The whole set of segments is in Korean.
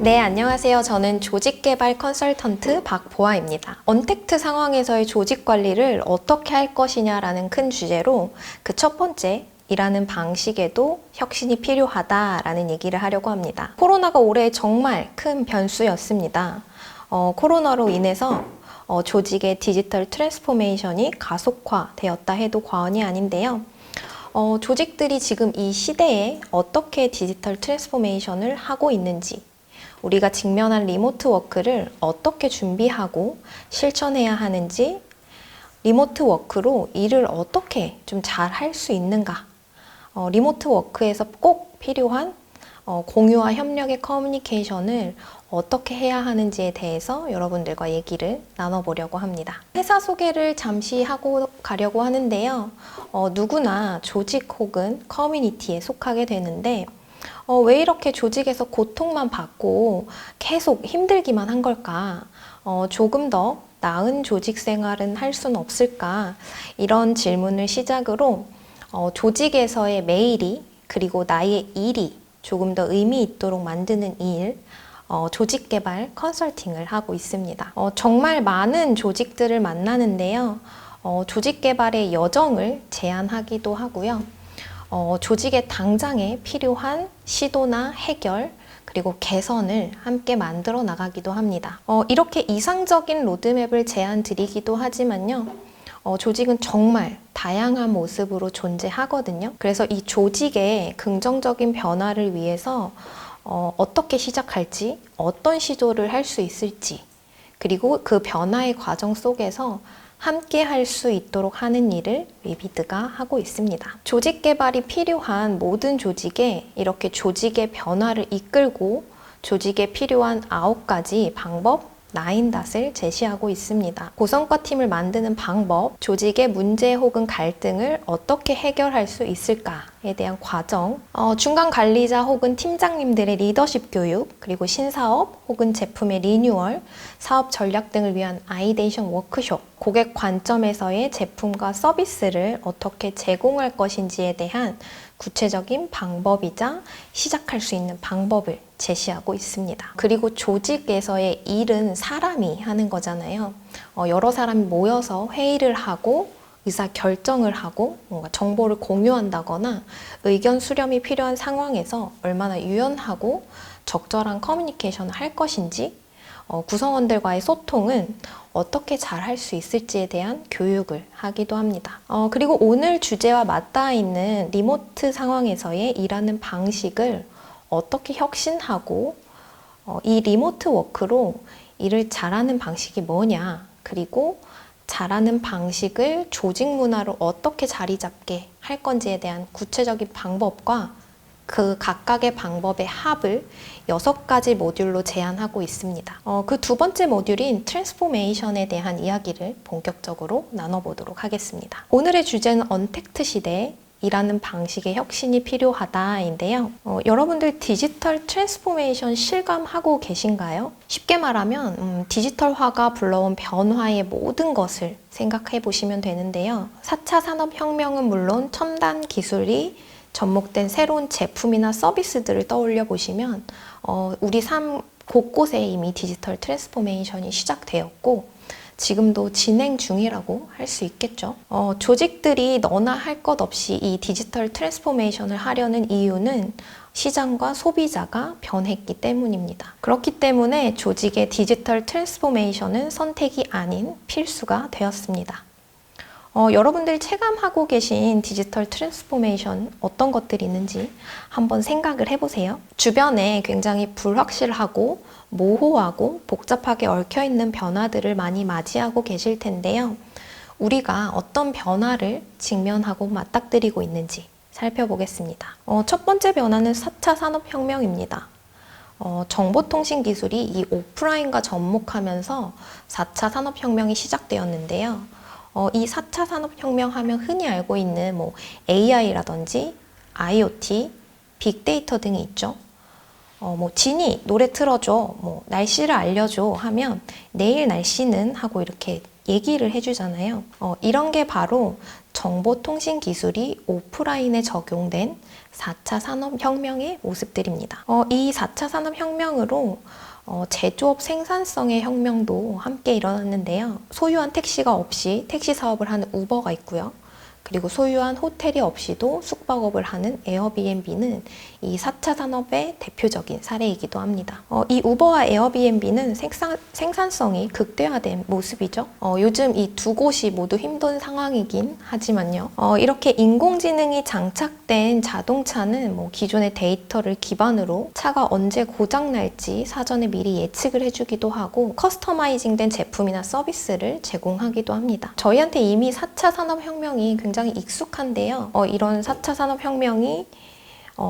네, 안녕하세요. 저는 조직개발 컨설턴트 박보아입니다. 언택트 상황에서의 조직 관리를 어떻게 할 것이냐라는 큰 주제로 그 첫 번째, 일하는 방식에도 혁신이 필요하다라는 얘기를 하려고 합니다. 코로나가 올해 정말 큰 변수였습니다. 코로나로 인해서 조직의 디지털 트랜스포메이션이 가속화되었다 해도 과언이 아닌데요. 조직들이 지금 이 시대에 어떻게 디지털 트랜스포메이션을 하고 있는지, 우리가 직면한 리모트 워크를 어떻게 준비하고 실천해야 하는지, 리모트 워크로 일을 어떻게 좀 잘 할 수 있는가, 리모트 워크에서 꼭 필요한 공유와 협력의 커뮤니케이션을 어떻게 해야 하는지에 대해서 여러분들과 얘기를 나눠보려고 합니다. 회사 소개를 잠시 하고 가려고 하는데요. 누구나 조직 혹은 커뮤니티에 속하게 되는데 왜 이렇게 조직에서 고통만 받고 계속 힘들기만 한 걸까? 조금 더 나은 조직 생활은 할 수는 없을까? 이런 질문을 시작으로 조직에서의 매일이 그리고 나의 일이 조금 더 의미 있도록 만드는 일, 조직 개발 컨설팅을 하고 있습니다. 정말 많은 조직들을 만나는데요. 조직 개발의 여정을 제안하기도 하고요. 조직의 당장에 필요한 시도나 해결, 그리고 개선을 함께 만들어 나가기도 합니다. 이렇게 이상적인 로드맵을 제안 드리기도 하지만요. 조직은 정말 다양한 모습으로 존재하거든요. 그래서 이 조직의 긍정적인 변화를 위해서 어떻게 시작할지, 어떤 시도를 할 수 있을지, 그리고 그 변화의 과정 속에서 함께 할 수 있도록 하는 일을 위비드가 하고 있습니다. 조직 개발이 필요한 모든 조직에 이렇게 조직의 변화를 이끌고 조직에 필요한 9가지 방법, 9닷을 제시하고 있습니다. 고성과 팀을 만드는 방법, 조직의 문제 혹은 갈등을 어떻게 해결할 수 있을까에 대한 과정, 중간 관리자 혹은 팀장님들의 리더십 교육, 그리고 신사업 혹은 제품의 리뉴얼, 사업 전략 등을 위한 아이데이션 워크숍, 고객 관점에서의 제품과 서비스를 어떻게 제공할 것인지에 대한 구체적인 방법이자 시작할 수 있는 방법을 제시하고 있습니다. 그리고 조직에서의 일은 사람이 하는 거잖아요. 여러 사람이 모여서 회의를 하고 의사 결정을 하고 뭔가 정보를 공유한다거나 의견 수렴이 필요한 상황에서 얼마나 유연하고 적절한 커뮤니케이션을 할 것인지, 구성원들과의 소통은 어떻게 잘 할 수 있을지에 대한 교육을 하기도 합니다. 그리고 오늘 주제와 맞닿아 있는 리모트 상황에서의 일하는 방식을 어떻게 혁신하고 이 리모트 워크로 일을 잘하는 방식이 뭐냐, 그리고 잘하는 방식을 조직 문화로 어떻게 자리 잡게 할 건지에 대한 구체적인 방법과 그 각각의 방법의 합을 6가지 모듈로 제안하고 있습니다. 그 두 번째 모듈인 트랜스포메이션에 대한 이야기를 본격적으로 나눠보도록 하겠습니다. 오늘의 주제는 언택트 시대에 일하는 방식의 혁신이 필요하다인데요. 여러분들 디지털 트랜스포메이션 실감하고 계신가요? 쉽게 말하면 디지털화가 불러온 변화의 모든 것을 생각해 보시면 되는데요. 4차 산업혁명은 물론 첨단 기술이 접목된 새로운 제품이나 서비스들을 떠올려 보시면 우리 삶 곳곳에 이미 디지털 트랜스포메이션이 시작되었고 지금도 진행 중이라고 할 수 있겠죠. 조직들이 너나 할 것 없이 이 디지털 트랜스포메이션을 하려는 이유는 시장과 소비자가 변했기 때문입니다. 그렇기 때문에 조직의 디지털 트랜스포메이션은 선택이 아닌 필수가 되었습니다. 여러분들이 체감하고 계신 디지털 트랜스포메이션 어떤 것들이 있는지 한번 생각을 해보세요. 주변에 굉장히 불확실하고 모호하고 복잡하게 얽혀있는 변화들을 많이 맞이하고 계실 텐데요. 우리가 어떤 변화를 직면하고 맞닥뜨리고 있는지 살펴보겠습니다. 첫 번째 변화는 4차 산업혁명입니다. 정보통신 기술이 이 오프라인과 접목하면서 4차 산업혁명이 시작되었는데요. 이 4차 산업혁명 하면 흔히 알고 있는 AI라든지 IoT, 빅데이터 등이 있죠. 지니 노래 틀어줘, 날씨를 알려줘 하면 내일 날씨는 하고 이렇게 얘기를 해주잖아요. 이런 게 바로 정보통신 기술이 오프라인에 적용된 4차 산업혁명의 모습들입니다. 이 4차 산업혁명으로 제조업 생산성의 혁명도 함께 일어났는데요. 소유한 택시가 없이 택시 사업을 하는 우버가 있고요. 그리고 소유한 호텔이 없이도 숙박업을 하는 에어비앤비는 이 4차 산업의 대표적인 사례이기도 합니다. 이 우버와 에어비앤비는 생산성이 극대화된 모습이죠. 요즘 이 두 곳이 모두 힘든 상황이긴 하지만요. 이렇게 인공지능이 장착된 자동차는 기존의 데이터를 기반으로 차가 언제 고장날지 사전에 미리 예측을 해주기도 하고 커스터마이징된 제품이나 서비스를 제공하기도 합니다. 저희한테 이미 4차 산업혁명이 굉장히 익숙한데요. 이런 4차 산업혁명이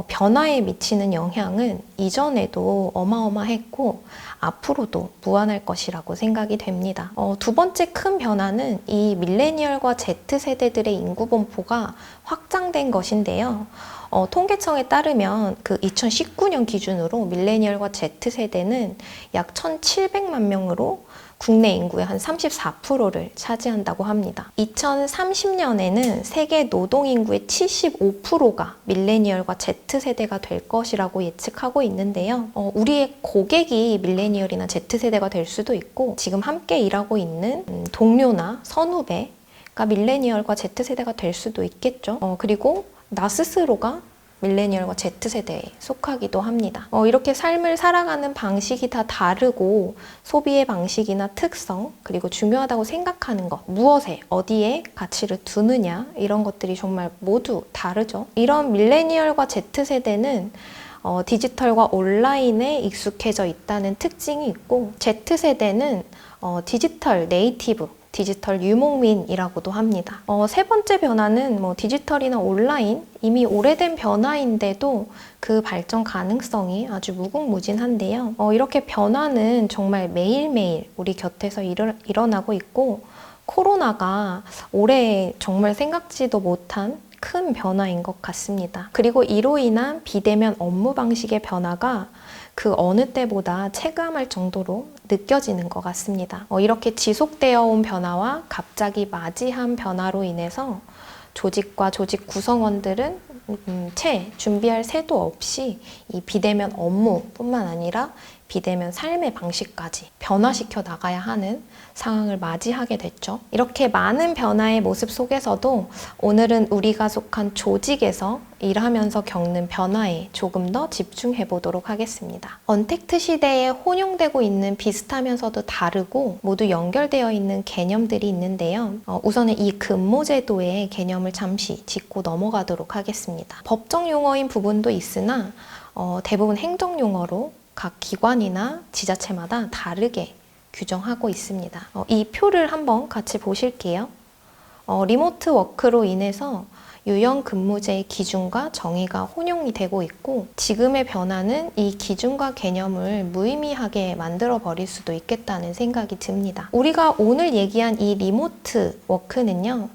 변화에 미치는 영향은 이전에도 어마어마했고 앞으로도 무한할 것이라고 생각이 됩니다. 두 번째 큰 변화는 이 밀레니얼과 Z세대들의 인구 분포가 확장된 것인데요. 통계청에 따르면 그 2019년 기준으로 밀레니얼과 Z세대는 약 1,700만 명으로 국내 인구의 한 34%를 차지한다고 합니다. 2030년에는 세계 노동 인구의 75%가 밀레니얼과 Z세대가 될 것이라고 예측하고 있는데요. 우리의 고객이 밀레니얼이나 Z세대가 될 수도 있고 지금 함께 일하고 있는 동료나 선후배가 밀레니얼과 Z세대가 될 수도 있겠죠. 그리고 나 스스로가 밀레니얼과 Z세대에 속하기도 합니다. 이렇게 삶을 살아가는 방식이 다 다르고 소비의 방식이나 특성, 그리고 중요하다고 생각하는 것, 무엇에, 어디에 가치를 두느냐 이런 것들이 정말 모두 다르죠. 이런 밀레니얼과 Z세대는 디지털과 온라인에 익숙해져 있다는 특징이 있고 Z세대는 디지털 네이티브, 디지털 유목민이라고도 합니다. 세 번째 변화는 디지털이나 온라인, 이미 오래된 변화인데도 그 발전 가능성이 아주 무궁무진한데요. 이렇게 변화는 정말 매일매일 우리 곁에서 일어나고 있고 코로나가 올해 정말 생각지도 못한 큰 변화인 것 같습니다. 그리고 이로 인한 비대면 업무 방식의 변화가 그 어느 때보다 체감할 정도로 느껴지는 것 같습니다. 이렇게 지속되어 온 변화와 갑자기 맞이한 변화로 인해서 조직과 조직 구성원들은 준비할 새도 없이 이 비대면 업무뿐만 아니라 비대면 삶의 방식까지 변화시켜 나가야 하는 상황을 맞이하게 됐죠. 이렇게 많은 변화의 모습 속에서도 오늘은 우리가 속한 조직에서 일하면서 겪는 변화에 조금 더 집중해 보도록 하겠습니다. 언택트 시대에 혼용되고 있는 비슷하면서도 다르고 모두 연결되어 있는 개념들이 있는데요. 우선은 이 근무제도의 개념을 잠시 짚고 넘어가도록 하겠습니다. 법정 용어인 부분도 있으나 대부분 행정 용어로 각 기관이나 지자체마다 다르게 규정하고 있습니다. 이 표를 한번 같이 보실게요. 리모트 워크로 인해서 유연 근무제의 기준과 정의가 혼용이 되고 있고 지금의 변화는 이 기준과 개념을 무의미하게 만들어 버릴 수도 있겠다는 생각이 듭니다. 우리가 오늘 얘기한 이 리모트 워크는요.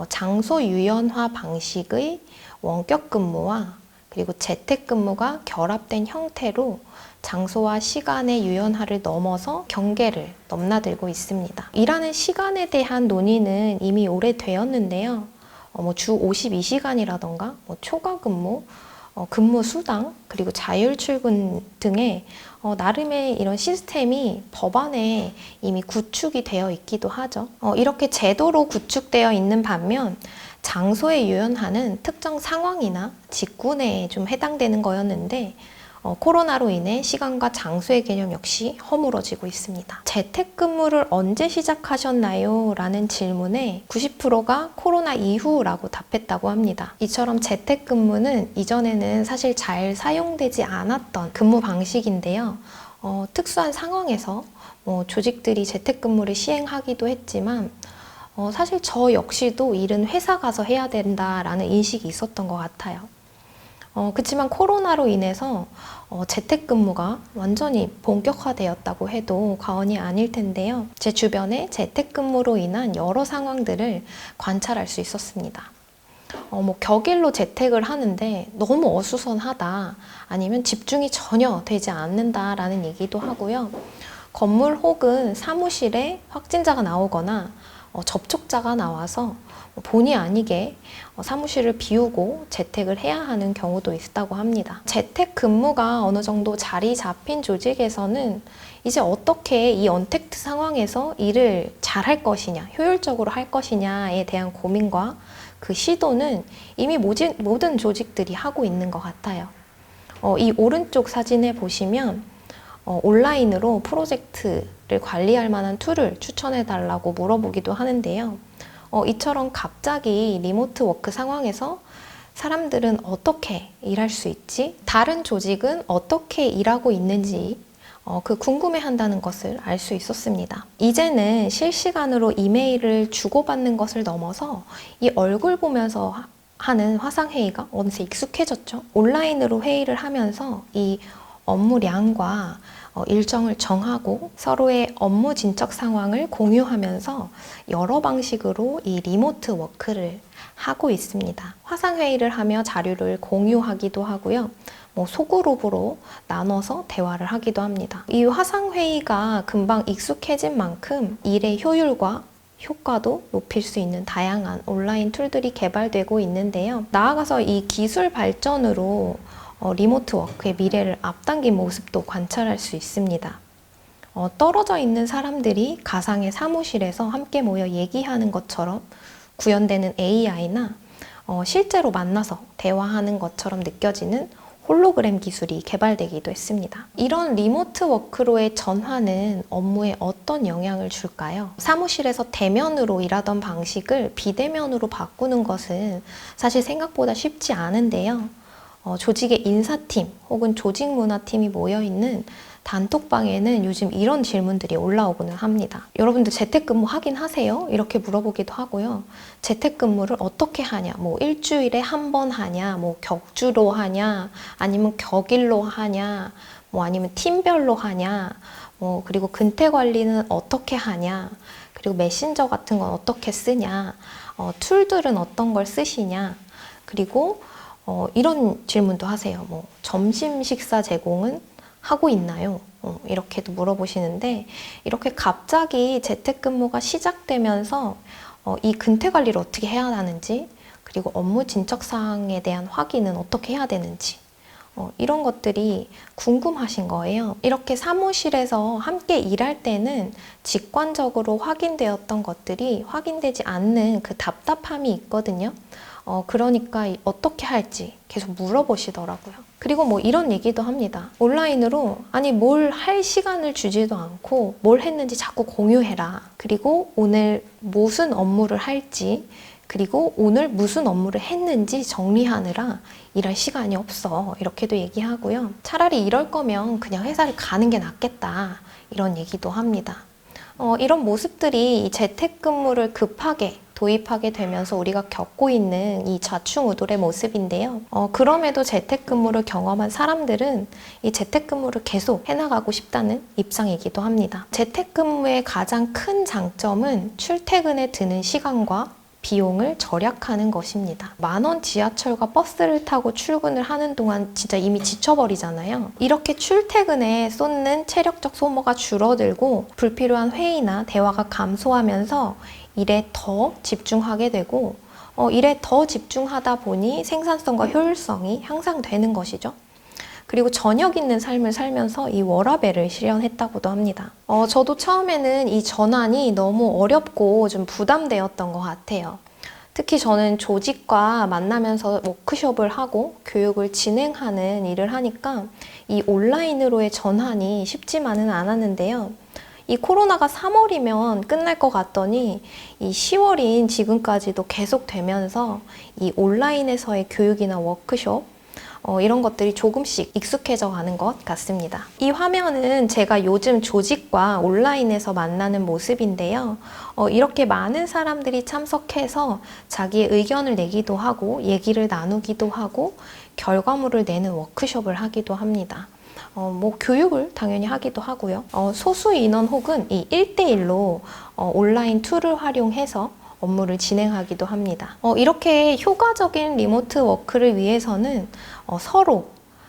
장소 유연화 방식의 원격 근무와 그리고 재택근무가 결합된 형태로 장소와 시간의 유연화를 넘어서 경계를 넘나들고 있습니다. 일하는 시간에 대한 논의는 이미 오래되었는데요. 주 52시간이라던가 초과 근무, 근무 수당, 그리고 자율 출근 등의 나름의 이런 시스템이 법안에 이미 구축이 되어 있기도 하죠. 이렇게 제도로 구축되어 있는 반면 장소의 유연화는 특정 상황이나 직구 내에 좀 해당되는 거였는데 코로나로 인해 시간과 장소의 개념 역시 허물어지고 있습니다. 재택근무를 언제 시작하셨나요? 라는 질문에 90%가 코로나 이후라고 답했다고 합니다. 이처럼 재택근무는 이전에는 사실 잘 사용되지 않았던 근무 방식인데요. 특수한 상황에서 조직들이 재택근무를 시행하기도 했지만 사실 저 역시도 일은 회사 가서 해야 된다라는 인식이 있었던 것 같아요. 그렇지만 코로나로 인해서 재택근무가 완전히 본격화되었다고 해도 과언이 아닐 텐데요. 제 주변에 재택근무로 인한 여러 상황들을 관찰할 수 있었습니다. 격일로 재택을 하는데 너무 어수선하다, 아니면 집중이 전혀 되지 않는다라는 얘기도 하고요. 건물 혹은 사무실에 확진자가 나오거나 접촉자가 나와서 본의 아니게 사무실을 비우고 재택을 해야 하는 경우도 있다고 합니다. 재택 근무가 어느 정도 자리 잡힌 조직에서는 이제 어떻게 이 언택트 상황에서 일을 잘 할 것이냐, 효율적으로 할 것이냐에 대한 고민과 그 시도는 이미 모든 조직들이 하고 있는 것 같아요. 이 오른쪽 사진에 보시면 온라인으로 프로젝트를 관리할 만한 툴을 추천해 달라고 물어보기도 하는데요. 이처럼 갑자기 리모트 워크 상황에서 사람들은 어떻게 일할 수 있지? 다른 조직은 어떻게 일하고 있는지 그 궁금해한다는 것을 알 수 있었습니다. 이제는 실시간으로 이메일을 주고받는 것을 넘어서 이 얼굴 보면서 하는 화상회의가 어느새 익숙해졌죠. 온라인으로 회의를 하면서 이 업무량과 일정을 정하고 서로의 업무 진척 상황을 공유하면서 여러 방식으로 이 리모트 워크를 하고 있습니다. 화상회의를 하며 자료를 공유하기도 하고요. 소그룹으로 나눠서 대화를 하기도 합니다. 이 화상회의가 금방 익숙해진 만큼 일의 효율과 효과도 높일 수 있는 다양한 온라인 툴들이 개발되고 있는데요. 나아가서 이 기술 발전으로 리모트 워크의 미래를 앞당긴 모습도 관찰할 수 있습니다. 떨어져 있는 사람들이 가상의 사무실에서 함께 모여 얘기하는 것처럼 구현되는 AI나 실제로 만나서 대화하는 것처럼 느껴지는 홀로그램 기술이 개발되기도 했습니다. 이런 리모트 워크로의 전환은 업무에 어떤 영향을 줄까요? 사무실에서 대면으로 일하던 방식을 비대면으로 바꾸는 것은 사실 생각보다 쉽지 않은데요. 조직의 인사팀 혹은 조직문화팀이 모여있는 단톡방에는 요즘 이런 질문들이 올라오고는 합니다. 여러분들 재택근무 하긴 하세요? 이렇게 물어보기도 하고요. 재택근무를 어떻게 하냐? 일주일에 한 번 하냐? 격주로 하냐? 아니면 격일로 하냐? 아니면 팀별로 하냐? 그리고 근태 관리는 어떻게 하냐? 그리고 메신저 같은 건 어떻게 쓰냐? 툴들은 어떤 걸 쓰시냐? 그리고 이런 질문도 하세요. 점심 식사 제공은 하고 있나요? 이렇게도 물어보시는데 이렇게 갑자기 재택근무가 시작되면서 이 근태 관리를 어떻게 해야 하는지 그리고 업무 진척 사항에 대한 확인은 어떻게 해야 되는지 이런 것들이 궁금하신 거예요. 이렇게 사무실에서 함께 일할 때는 직관적으로 확인되었던 것들이 확인되지 않는 그 답답함이 있거든요. 그러니까 어떻게 할지 계속 물어보시더라고요. 그리고 이런 얘기도 합니다. 온라인으로 뭘 할 시간을 주지도 않고 뭘 했는지 자꾸 공유해라. 그리고 오늘 무슨 업무를 할지 그리고 오늘 무슨 업무를 했는지 정리하느라 일할 시간이 없어. 이렇게도 얘기하고요. 차라리 이럴 거면 그냥 회사를 가는 게 낫겠다. 이런 얘기도 합니다. 이런 모습들이 재택근무를 급하게 도입하게 되면서 우리가 겪고 있는 이 좌충우돌의 모습인데요. 그럼에도 재택근무를 경험한 사람들은 이 재택근무를 계속 해나가고 싶다는 입장이기도 합니다. 재택근무의 가장 큰 장점은 출퇴근에 드는 시간과 비용을 절약하는 것입니다. 10,000원 지하철과 버스를 타고 출근을 하는 동안 진짜 이미 지쳐버리잖아요. 이렇게 출퇴근에 쏟는 체력적 소모가 줄어들고 불필요한 회의나 대화가 감소하면서 일에 더 집중하게 되고 일에 더 집중하다 보니 생산성과 효율성이 향상되는 것이죠. 그리고 저녁 있는 삶을 살면서 이 워라밸을 실현했다고도 합니다. 저도 처음에는 이 전환이 너무 어렵고 좀 부담되었던 것 같아요. 특히 저는 조직과 만나면서 워크숍을 하고 교육을 진행하는 일을 하니까 이 온라인으로의 전환이 쉽지만은 않았는데요. 이 코로나가 3월이면 끝날 것 같더니 이 10월인 지금까지도 계속되면서 이 온라인에서의 교육이나 워크숍 이런 것들이 조금씩 익숙해져 가는 것 같습니다. 이 화면은 제가 요즘 조직과 온라인에서 만나는 모습인데요. 이렇게 많은 사람들이 참석해서 자기의 의견을 내기도 하고 얘기를 나누기도 하고 결과물을 내는 워크숍을 하기도 합니다. 교육을 당연히 하기도 하고요. 소수 인원 혹은 이 1대1로 온라인 툴을 활용해서 업무를 진행하기도 합니다. 이렇게 효과적인 리모트 워크를 위해서는 서로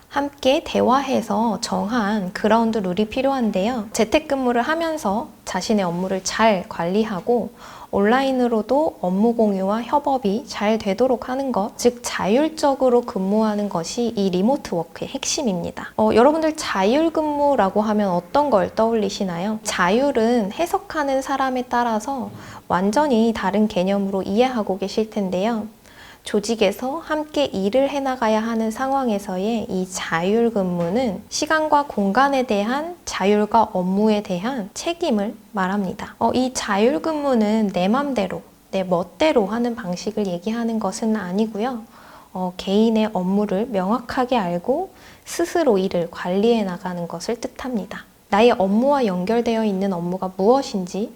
함께 대화해서 정한 그라운드 룰이 필요한데요. 재택근무를 하면서 자신의 업무를 잘 관리하고 온라인으로도 업무 공유와 협업이 잘 되도록 하는 것, 즉 자율적으로 근무하는 것이 이 리모트 워크의 핵심입니다. 여러분들 자율 근무라고 하면 어떤 걸 떠올리시나요? 자율은 해석하는 사람에 따라서 완전히 다른 개념으로 이해하고 계실 텐데요. 조직에서 함께 일을 해나가야 하는 상황에서의 이 자율 근무는 시간과 공간에 대한 자율과 업무에 대한 책임을 말합니다. 이 자율 근무는 내 맘대로, 내 멋대로 하는 방식을 얘기하는 것은 아니고요. 개인의 업무를 명확하게 알고 스스로 일을 관리해 나가는 것을 뜻합니다. 나의 업무와 연결되어 있는 업무가 무엇인지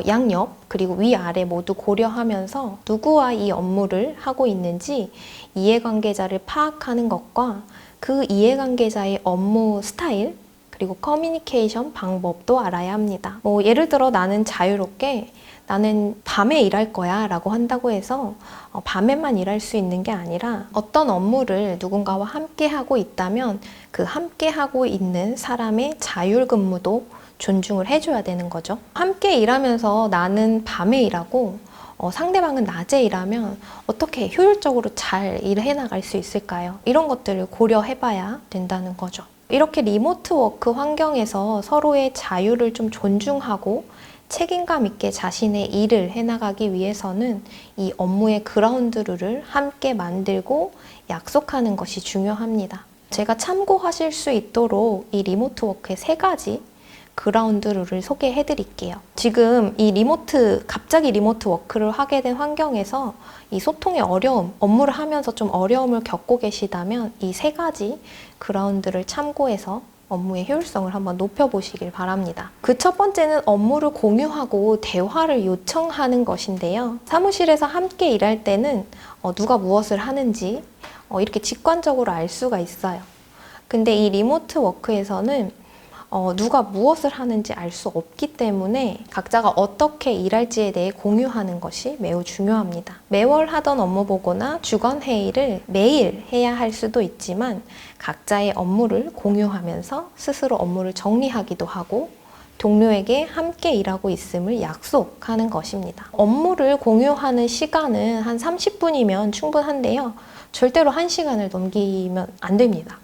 양옆 그리고 위아래 모두 고려하면서 누구와 이 업무를 하고 있는지 이해관계자를 파악하는 것과 그 이해관계자의 업무 스타일 그리고 커뮤니케이션 방법도 알아야 합니다. 예를 들어 나는 자유롭게 나는 밤에 일할 거야 라고 한다고 해서 밤에만 일할 수 있는 게 아니라 어떤 업무를 누군가와 함께 하고 있다면 그 함께 하고 있는 사람의 자율 근무도 존중을 해줘야 되는 거죠. 함께 일하면서 나는 밤에 일하고 상대방은 낮에 일하면 어떻게 효율적으로 잘 일을 해나갈 수 있을까요? 이런 것들을 고려해봐야 된다는 거죠. 이렇게 리모트 워크 환경에서 서로의 자유를 좀 존중하고 책임감 있게 자신의 일을 해나가기 위해서는 이 업무의 그라운드 룰을 함께 만들고 약속하는 것이 중요합니다. 제가 참고하실 수 있도록 이 리모트 워크의 3가지 그라운드 룰을 소개해 드릴게요. 지금 이 갑자기 리모트 워크를 하게 된 환경에서 이 소통의 어려움, 업무를 하면서 좀 어려움을 겪고 계시다면 이 3가지 그라운드를 참고해서 업무의 효율성을 한번 높여보시길 바랍니다. 그 첫 번째는 업무를 공유하고 대화를 요청하는 것인데요. 사무실에서 함께 일할 때는 누가 무엇을 하는지 이렇게 직관적으로 알 수가 있어요. 근데 이 리모트 워크에서는 누가 무엇을 하는지 알 수 없기 때문에 각자가 어떻게 일할지에 대해 공유하는 것이 매우 중요합니다. 매월 하던 업무 보고나 주간 회의를 매일 해야 할 수도 있지만 각자의 업무를 공유하면서 스스로 업무를 정리하기도 하고 동료에게 함께 일하고 있음을 약속하는 것입니다. 업무를 공유하는 시간은 한 30분이면 충분한데요. 절대로 1시간을 넘기면 안 됩니다.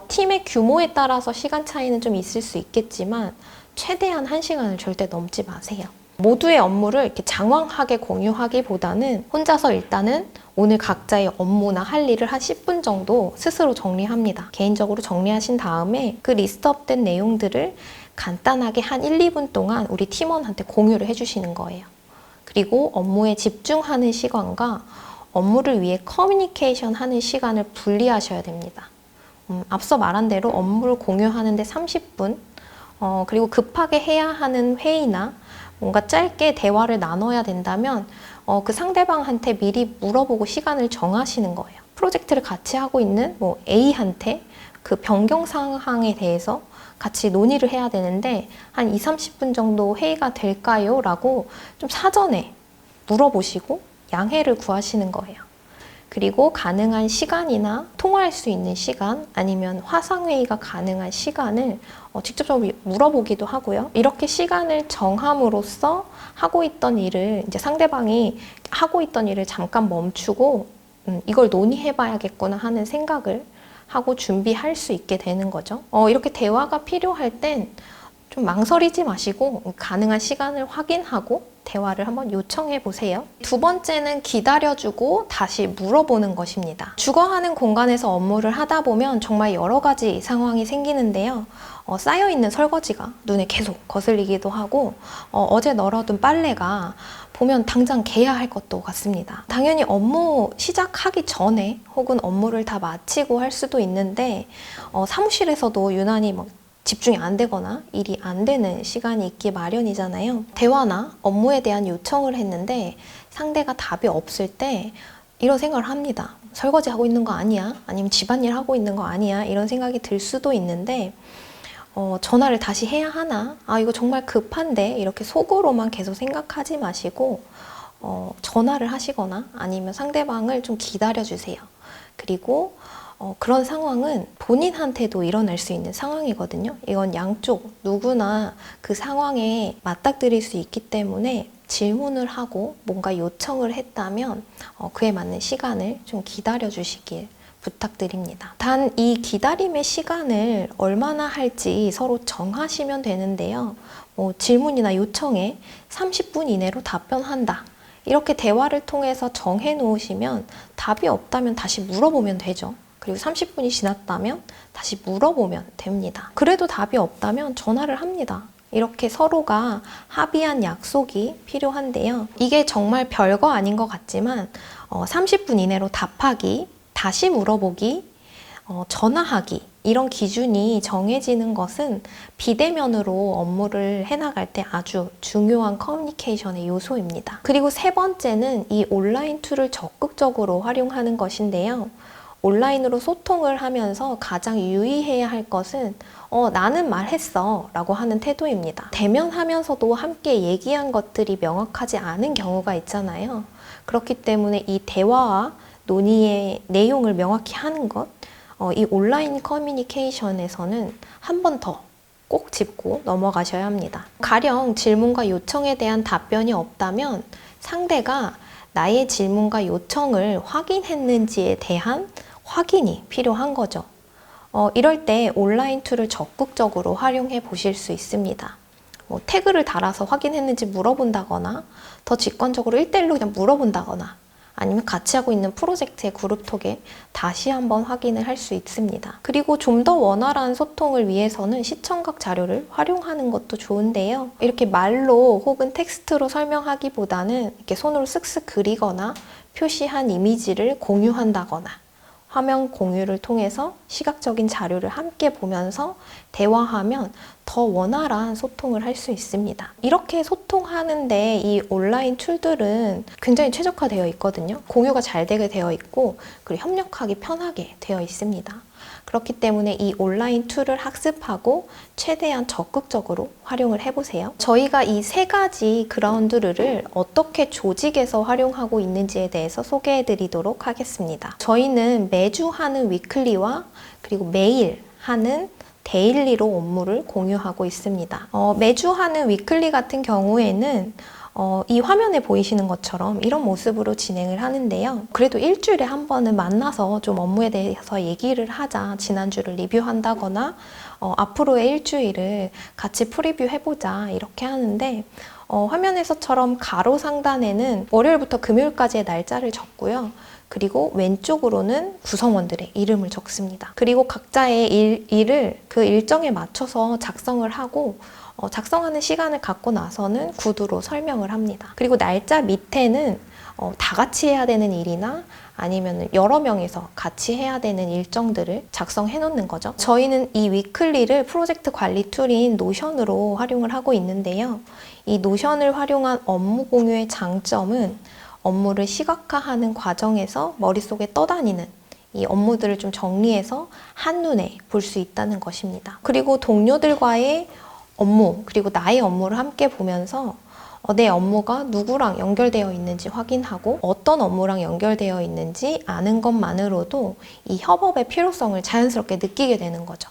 팀의 규모에 따라서 시간 차이는 좀 있을 수 있겠지만 최대한 1시간을 절대 넘지 마세요. 모두의 업무를 이렇게 장황하게 공유하기보다는 혼자서 일단은 오늘 각자의 업무나 할 일을 한 10분 정도 스스로 정리합니다. 개인적으로 정리하신 다음에 그 리스트업된 내용들을 간단하게 한 1, 2분 동안 우리 팀원한테 공유를 해주시는 거예요. 그리고 업무에 집중하는 시간과 업무를 위해 커뮤니케이션 하는 시간을 분리하셔야 됩니다. 앞서 말한 대로 업무를 공유하는데 30분, 그리고 급하게 해야 하는 회의나 뭔가 짧게 대화를 나눠야 된다면 그 상대방한테 미리 물어보고 시간을 정하시는 거예요. 프로젝트를 같이 하고 있는 A한테 그 변경 사항에 대해서 같이 논의를 해야 되는데 한 2, 30분 정도 회의가 될까요? 라고 좀 사전에 물어보시고 양해를 구하시는 거예요. 그리고 가능한 시간이나 통화할 수 있는 시간 아니면 화상회의가 가능한 시간을 직접적으로 물어보기도 하고요. 이렇게 시간을 정함으로써 하고 있던 일을 이제 상대방이 하고 있던 일을 잠깐 멈추고 이걸 논의해봐야겠구나 하는 생각을 하고 준비할 수 있게 되는 거죠. 이렇게 대화가 필요할 땐 좀 망설이지 마시고 가능한 시간을 확인하고 대화를 한번 요청해 보세요. 2번째는 기다려주고 다시 물어보는 것입니다. 주거하는 공간에서 업무를 하다 보면 정말 여러 가지 상황이 생기는데요. 쌓여있는 설거지가 눈에 계속 거슬리기도 하고 어제 널어둔 빨래가 보면 당장 개야 할 것도 같습니다. 당연히 업무 시작하기 전에 혹은 업무를 다 마치고 할 수도 있는데 사무실에서도 유난히 집중이 안 되거나 일이 안 되는 시간이 있기 마련이잖아요. 대화나 업무에 대한 요청을 했는데 상대가 답이 없을 때 이런 생각을 합니다. 설거지 하고 있는 거 아니야? 아니면 집안일 하고 있는 거 아니야? 이런 생각이 들 수도 있는데 전화를 다시 해야 하나? 이거 정말 급한데? 이렇게 속으로만 계속 생각하지 마시고 전화를 하시거나 아니면 상대방을 좀 기다려주세요. 그리고 그런 상황은 본인한테도 일어날 수 있는 상황이거든요. 이건 양쪽 누구나 그 상황에 맞닥뜨릴 수 있기 때문에 질문을 하고 뭔가 요청을 했다면 그에 맞는 시간을 좀 기다려 주시길 부탁드립니다. 단 이 기다림의 시간을 얼마나 할지 서로 정하시면 되는데요. 질문이나 요청에 30분 이내로 답변한다. 이렇게 대화를 통해서 정해 놓으시면 답이 없다면 다시 물어보면 되죠. 그리고 30분이 지났다면 다시 물어보면 됩니다. 그래도 답이 없다면 전화를 합니다. 이렇게 서로가 합의한 약속이 필요한데요. 이게 정말 별거 아닌 것 같지만 30분 이내로 답하기, 다시 물어보기, 전화하기 이런 기준이 정해지는 것은 비대면으로 업무를 해나갈 때 아주 중요한 커뮤니케이션의 요소입니다. 그리고 세 번째는 이 온라인 툴을 적극적으로 활용하는 것인데요. 온라인으로 소통을 하면서 가장 유의해야 할 것은 나는 말했어 라고 하는 태도입니다. 대면하면서도 함께 얘기한 것들이 명확하지 않은 경우가 있잖아요. 그렇기 때문에 이 대화와 논의의 내용을 명확히 하는 것, 이 온라인 커뮤니케이션에서는 한 번 더 꼭 짚고 넘어가셔야 합니다. 가령 질문과 요청에 대한 답변이 없다면 상대가 나의 질문과 요청을 확인했는지에 대한 확인이 필요한 거죠. 이럴 때 온라인 툴을 적극적으로 활용해 보실 수 있습니다. 태그를 달아서 확인했는지 물어본다거나 더 직관적으로 1대1로 그냥 물어본다거나 아니면 같이 하고 있는 프로젝트의 그룹톡에 다시 한번 확인을 할 수 있습니다. 그리고 좀 더 원활한 소통을 위해서는 시청각 자료를 활용하는 것도 좋은데요. 이렇게 말로 혹은 텍스트로 설명하기보다는 이렇게 손으로 쓱쓱 그리거나 표시한 이미지를 공유한다거나 화면 공유를 통해서 시각적인 자료를 함께 보면서 대화하면 더 원활한 소통을 할 수 있습니다. 이렇게 소통하는데 이 온라인 툴들은 굉장히 최적화되어 있거든요. 공유가 잘 되게 되어 있고 그리고 협력하기 편하게 되어 있습니다. 그렇기 때문에 이 온라인 툴을 학습하고 최대한 적극적으로 활용을 해보세요. 저희가 이 세 가지 그라운드 룰을 어떻게 조직에서 활용하고 있는지에 대해서 소개해 드리도록 하겠습니다. 저희는 매주 하는 위클리와 그리고 매일 하는 데일리로 업무를 공유하고 있습니다. 매주 하는 위클리 같은 경우에는 이 화면에 보이시는 것처럼 이런 모습으로 진행을 하는데요. 그래도 일주일에 한 번은 만나서 좀 업무에 대해서 얘기를 하자, 지난주를 리뷰한다거나 앞으로의 일주일을 같이 프리뷰 해보자 이렇게 하는데 화면에서처럼 가로 상단에는 월요일부터 금요일까지의 날짜를 적고요. 그리고 왼쪽으로는 구성원들의 이름을 적습니다. 그리고 각자의 일을 그 일정에 맞춰서 작성을 하고 작성하는 시간을 갖고 나서는 구두로 설명을 합니다. 그리고 날짜 밑에는 다 같이 해야 되는 일이나 아니면 여러 명이서 같이 해야 되는 일정들을 작성해 놓는 거죠. 저희는 이 위클리를 프로젝트 관리 툴인 노션으로 활용을 하고 있는데요. 이 노션을 활용한 업무 공유의 장점은 업무를 시각화하는 과정에서 머릿속에 떠다니는 이 업무들을 좀 정리해서 한눈에 볼 수 있다는 것입니다. 그리고 동료들과의 업무, 그리고 나의 업무를 함께 보면서 내 업무가 누구랑 연결되어 있는지 확인하고 어떤 업무랑 연결되어 있는지 아는 것만으로도 이 협업의 필요성을 자연스럽게 느끼게 되는 거죠.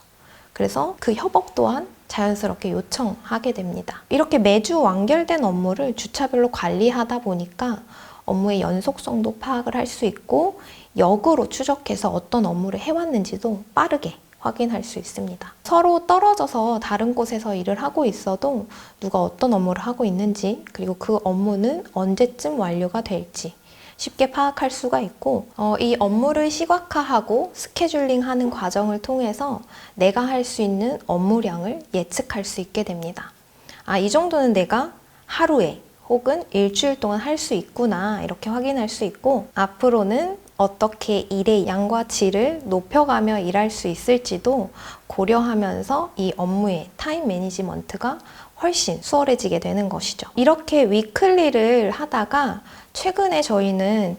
그래서 그 협업 또한 자연스럽게 요청하게 됩니다. 이렇게 매주 완결된 업무를 주차별로 관리하다 보니까 업무의 연속성도 파악을 할 수 있고 역으로 추적해서 어떤 업무를 해왔는지도 빠르게 확인할 수 있습니다. 서로 떨어져서 다른 곳에서 일을 하고 있어도 누가 어떤 업무를 하고 있는지 그리고 그 업무는 언제쯤 완료가 될지 쉽게 파악할 수가 있고 이 업무를 시각화하고 스케줄링하는 과정을 통해서 내가 할 수 있는 업무량을 예측할 수 있게 됩니다. 이 정도는 내가 하루에 혹은 일주일 동안 할 수 있구나 이렇게 확인할 수 있고 앞으로는 어떻게 일의 양과 질을 높여가며 일할 수 있을지도 고려하면서 이 업무의 타임 매니지먼트가 훨씬 수월해지게 되는 것이죠. 이렇게 위클리를 하다가 최근에 저희는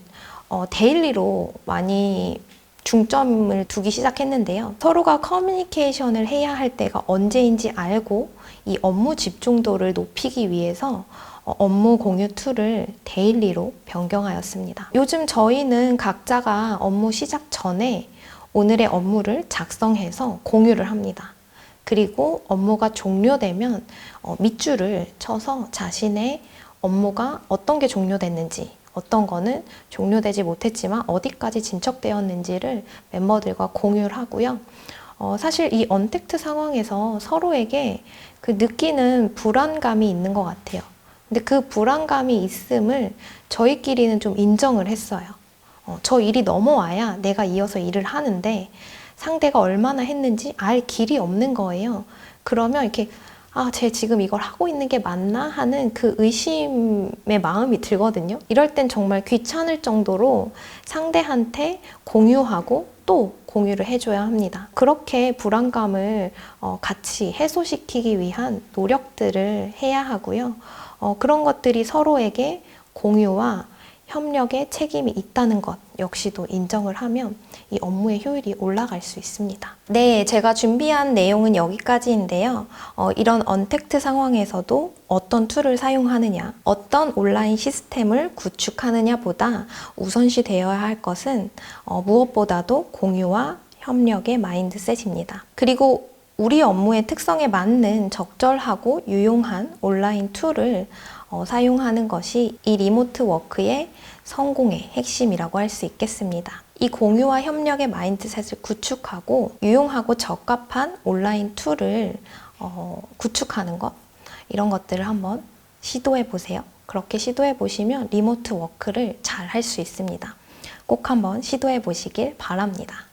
데일리로 많이 중점을 두기 시작했는데요. 서로가 커뮤니케이션을 해야 할 때가 언제인지 알고 이 업무 집중도를 높이기 위해서 업무 공유 툴을 데일리로 변경하였습니다. 요즘 저희는 각자가 업무 시작 전에 오늘의 업무를 작성해서 공유를 합니다. 그리고 업무가 종료되면 밑줄을 쳐서 자신의 업무가 어떤 게 종료됐는지, 어떤 거는 종료되지 못했지만 어디까지 진척되었는지를 멤버들과 공유를 하고요. 사실 이 언택트 상황에서 서로에게 그 느끼는 불안감이 있는 것 같아요. 근데 그 불안감이 있음을 저희끼리는 좀 인정을 했어요. 저 일이 넘어와야 내가 이어서 일을 하는데 상대가 얼마나 했는지 알 길이 없는 거예요. 그러면 이렇게 쟤 지금 이걸 하고 있는 게 맞나 하는 그 의심의 마음이 들거든요. 이럴 땐 정말 귀찮을 정도로 상대한테 공유하고 또 공유를 해줘야 합니다. 그렇게 불안감을 같이 해소시키기 위한 노력들을 해야 하고요. 그런 것들이 서로에게 공유와 협력에 책임이 있다는 것 역시도 인정을 하면 이 업무의 효율이 올라갈 수 있습니다. 네, 제가 준비한 내용은 여기까지인데요. 이런 언택트 상황에서도 어떤 툴을 사용하느냐, 어떤 온라인 시스템을 구축하느냐보다 우선시 되어야 할 것은 무엇보다도 공유와 협력의 마인드셋입니다. 그리고 우리 업무의 특성에 맞는 적절하고 유용한 온라인 툴을 사용하는 것이 이 리모트 워크의 성공의 핵심이라고 할 수 있겠습니다. 이 공유와 협력의 마인드셋을 구축하고 유용하고 적합한 온라인 툴을 구축하는 것, 이런 것들을 한번 시도해 보세요. 그렇게 시도해 보시면 리모트 워크를 잘 할 수 있습니다. 꼭 한번 시도해 보시길 바랍니다.